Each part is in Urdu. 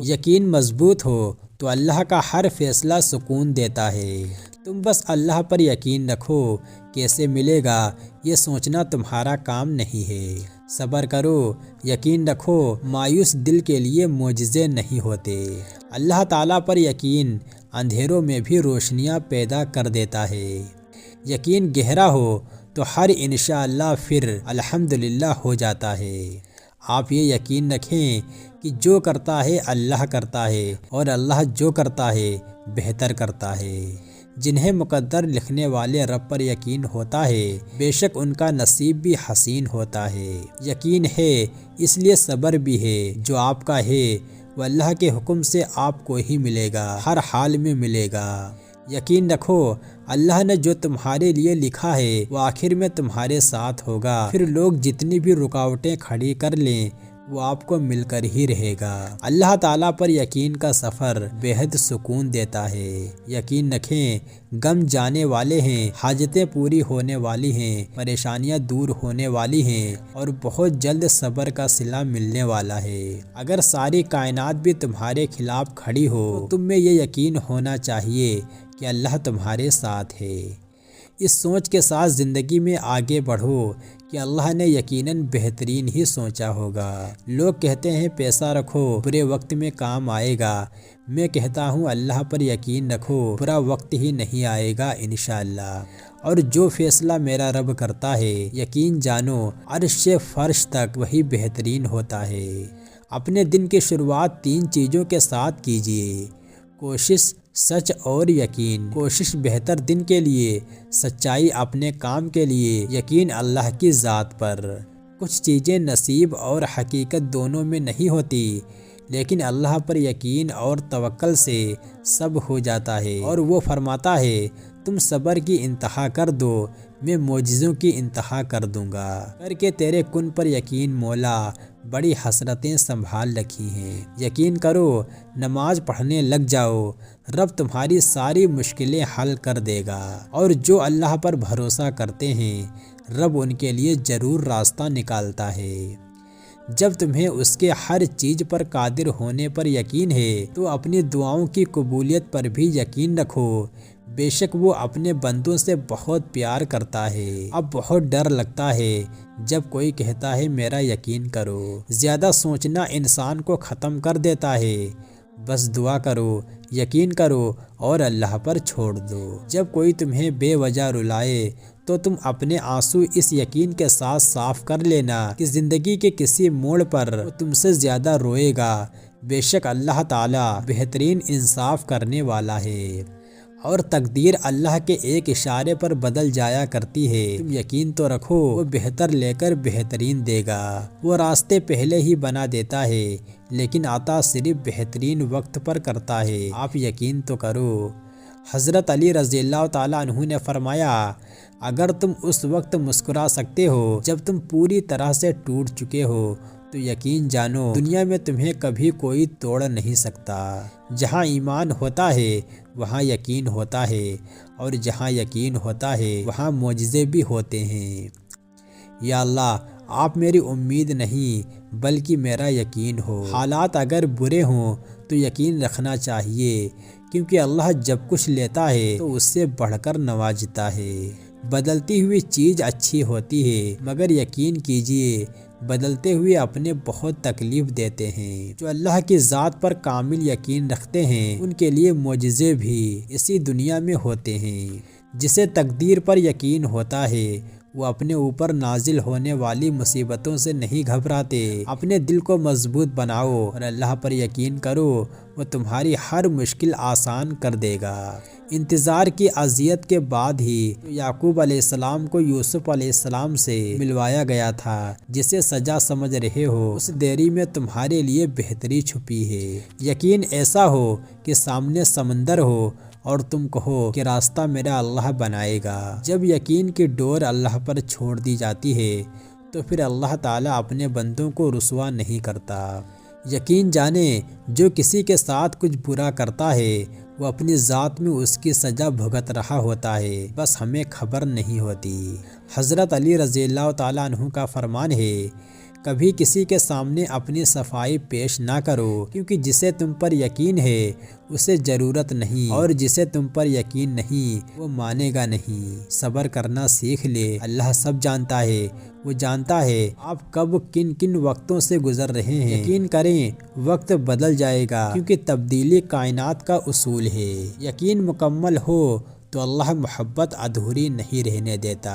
یقین مضبوط ہو تو اللہ کا ہر فیصلہ سکون دیتا ہے۔ تم بس اللہ پر یقین رکھو، کیسے ملے گا یہ سوچنا تمہارا کام نہیں ہے۔ صبر کرو، یقین رکھو، مایوس دل کے لیے معجزے نہیں ہوتے۔ اللہ تعالیٰ پر یقین اندھیروں میں بھی روشنیاں پیدا کر دیتا ہے۔ یقین گہرا ہو تو ہر انشاءاللہ پھر الحمدللہ ہو جاتا ہے۔ آپ یہ یقین رکھیں کہ جو کرتا ہے اللہ کرتا ہے، اور اللہ جو کرتا ہے بہتر کرتا ہے۔ جنہیں مقدر لکھنے والے رب پر یقین ہوتا ہے، بے شک ان کا نصیب بھی حسین ہوتا ہے۔ یقین ہے اس لیے صبر بھی ہے۔ جو آپ کا ہے وہ اللہ کے حکم سے آپ کو ہی ملے گا، ہر حال میں ملے گا۔ یقین رکھو اللہ نے جو تمہارے لیے لکھا ہے وہ آخر میں تمہارے ساتھ ہوگا۔ پھر لوگ جتنی بھی رکاوٹیں کھڑی کر لیں وہ آپ کو مل کر ہی رہے گا۔ اللہ تعالیٰ پر یقین کا سفر بے حد سکون دیتا ہے۔ یقین رکھیں غم جانے والے ہیں، حاجتیں پوری ہونے والی ہیں، پریشانیاں دور ہونے والی ہیں، اور بہت جلد صبر کا صلہ ملنے والا ہے۔ اگر ساری کائنات بھی تمہارے خلاف کھڑی ہو تو تم میں یہ یقین ہونا چاہیے کہ اللہ تمہارے ساتھ ہے۔ اس سوچ کے ساتھ زندگی میں آگے بڑھو کہ اللہ نے یقیناً بہترین ہی سوچا ہوگا۔ لوگ کہتے ہیں پیسہ رکھو برے وقت میں کام آئے گا، میں کہتا ہوں اللہ پر یقین رکھو، برا وقت ہی نہیں آئے گا انشاءاللہ۔ اور جو فیصلہ میرا رب کرتا ہے یقین جانو عرش سے فرش تک وہی بہترین ہوتا ہے۔ اپنے دن کی شروعات 3 چیزوں کے ساتھ کیجیے: کوشش، سچ اور یقین۔ کوشش بہتر دن کے لیے، سچائی اپنے کام کے لیے، یقین اللہ کی ذات پر۔ کچھ چیزیں نصیب اور حقیقت دونوں میں نہیں ہوتی، لیکن اللہ پر یقین اور توکل سے سب ہو جاتا ہے، اور وہ فرماتا ہے تم صبر کی انتہا کر دو، میں معجزوں کی انتہا کر دوں گا۔ کر کے تیرے کن پر یقین مولا، بڑی حسرتیں سنبھال رکھی ہیں۔ یقین کرو، نماز پڑھنے لگ جاؤ، رب تمہاری ساری مشکلیں حل کر دے گا۔ اور جو اللہ پر بھروسہ کرتے ہیں رب ان کے لیے ضرور راستہ نکالتا ہے۔ جب تمہیں اس کے ہر چیز پر قادر ہونے پر یقین ہے تو اپنی دعاؤں کی قبولیت پر بھی یقین رکھو، بے شک وہ اپنے بندوں سے بہت پیار کرتا ہے۔ اب بہت ڈر لگتا ہے جب کوئی کہتا ہے میرا یقین کرو۔ زیادہ سوچنا انسان کو ختم کر دیتا ہے۔ بس دعا کرو، یقین کرو اور اللہ پر چھوڑ دو۔ جب کوئی تمہیں بے وجہ رلائے تو تم اپنے آنسو اس یقین کے ساتھ صاف کر لینا کہ زندگی کے کسی موڑ پر وہ تم سے زیادہ روئے گا۔ بے شک اللہ تعالیٰ بہترین انصاف کرنے والا ہے، اور تقدیر اللہ کے ایک اشارے پر بدل جایا کرتی ہے۔ تم یقین تو رکھو وہ بہتر لے کر بہترین دے گا۔ وہ راستے پہلے ہی بنا دیتا ہے، لیکن عطا صرف بہترین وقت پر کرتا ہے۔ آپ یقین تو کرو۔ حضرت علی رضی اللہ تعالیٰ عنہ نے فرمایا اگر تم اس وقت مسکرا سکتے ہو جب تم پوری طرح سے ٹوٹ چکے ہو تو یقین جانو دنیا میں تمہیں کبھی کوئی توڑ نہیں سکتا۔ جہاں ایمان ہوتا ہے وہاں یقین ہوتا ہے، اور جہاں یقین ہوتا ہے وہاں معجزے بھی ہوتے ہیں۔ یا اللہ آپ میری امید نہیں بلکہ میرا یقین ہو۔ حالات اگر برے ہوں تو یقین رکھنا چاہیے، کیونکہ اللہ جب کچھ لیتا ہے تو اس سے بڑھ کر نوازتا ہے۔ بدلتی ہوئی چیز اچھی ہوتی ہے، مگر یقین کیجیے بدلتے ہوئے اپنے بہت تکلیف دیتے ہیں۔ جو اللہ کی ذات پر کامل یقین رکھتے ہیں ان کے لیے معجزے بھی اسی دنیا میں ہوتے ہیں۔ جسے تقدیر پر یقین ہوتا ہے وہ اپنے اوپر نازل ہونے والی مصیبتوں سے نہیں گھبراتے۔ اپنے دل کو مضبوط بناؤ اور اللہ پر یقین کرو، وہ تمہاری ہر مشکل آسان کر دے گا۔ انتظار کی اذیت کے بعد ہی یعقوب علیہ السلام کو یوسف علیہ السلام سے ملوایا گیا تھا۔ جسے سزا سمجھ رہے ہو اس دیری میں تمہارے لیے بہتری چھپی ہے۔ یقین ایسا ہو کہ سامنے سمندر ہو اور تم کہو کہ راستہ میرا اللہ بنائے گا۔ جب یقین کی ڈور اللہ پر چھوڑ دی جاتی ہے تو پھر اللہ تعالیٰ اپنے بندوں کو رسوا نہیں کرتا۔ یقین جانیں جو کسی کے ساتھ کچھ برا کرتا ہے وہ اپنی ذات میں اس کی سزا بھگت رہا ہوتا ہے، بس ہمیں خبر نہیں ہوتی۔ حضرت علی رضی اللہ تعالیٰ عنہ کا فرمان ہے کبھی کسی کے سامنے اپنی صفائی پیش نہ کرو، کیونکہ جسے تم پر یقین ہے اسے ضرورت نہیں، اور جسے تم پر یقین نہیں وہ مانے گا نہیں۔ صبر کرنا سیکھ لے، اللہ سب جانتا ہے، وہ جانتا ہے آپ کب کن کن وقتوں سے گزر رہے ہیں۔ یقین کریں وقت بدل جائے گا، کیونکہ تبدیلی کائنات کا اصول ہے۔ یقین مکمل ہو تو اللہ محبت ادھوری نہیں رہنے دیتا۔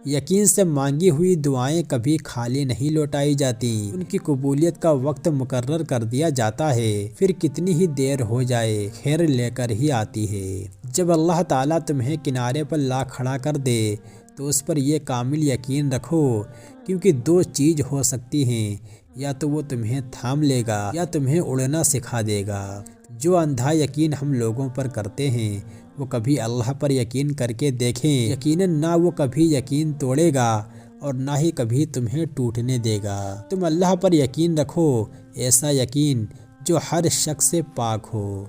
یقین سے مانگی ہوئی دعائیں کبھی خالی نہیں لوٹائی جاتی، ان کی قبولیت کا وقت مقرر کر دیا جاتا ہے، پھر کتنی ہی دیر ہو جائے خیر لے کر ہی آتی ہے۔ جب اللہ تعالیٰ تمہیں کنارے پر لا کھڑا کر دے تو اس پر یہ کامل یقین رکھو، کیونکہ دو چیز ہو سکتی ہیں، یا تو وہ تمہیں تھام لے گا یا تمہیں اڑنا سکھا دے گا۔ جو اندھا یقین ہم لوگوں پر کرتے ہیں وہ کبھی اللہ پر یقین کر کے دیکھیں، یقیناً نہ وہ کبھی یقین توڑے گا اور نہ ہی کبھی تمہیں ٹوٹنے دے گا۔ تم اللہ پر یقین رکھو، ایسا یقین جو ہر شک سے پاک ہو۔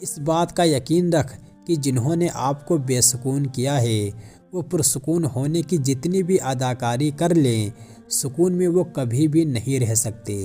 اس بات کا یقین رکھ کہ جنہوں نے آپ کو بے سکون کیا ہے وہ پرسکون ہونے کی جتنی بھی اداکاری کر لیں، سکون میں وہ کبھی بھی نہیں رہ سکتے۔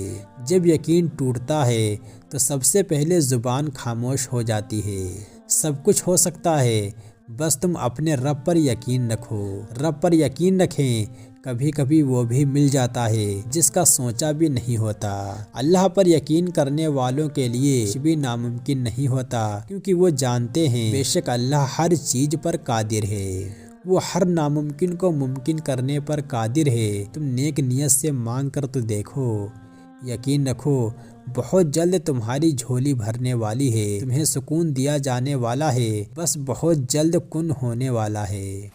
جب یقین ٹوٹتا ہے تو سب سے پہلے زبان خاموش ہو جاتی ہے۔ سب کچھ ہو سکتا ہے، بس تم اپنے رب پر یقین رکھو۔ رب پر یقین رکھیں، کبھی کبھی وہ بھی مل جاتا ہے جس کا سوچا بھی نہیں ہوتا۔ اللہ پر یقین کرنے والوں کے لیے کچھ بھی ناممکن نہیں ہوتا، کیونکہ وہ جانتے ہیں بے شک اللہ ہر چیز پر قادر ہے، وہ ہر ناممکن کو ممکن کرنے پر قادر ہے۔ تم نیک نیت سے مانگ کر تو دیکھو، یقین رکھو بہت جلد تمہاری جھولی بھرنے والی ہے، تمہیں سکون دیا جانے والا ہے، بس بہت جلد کن ہونے والا ہے۔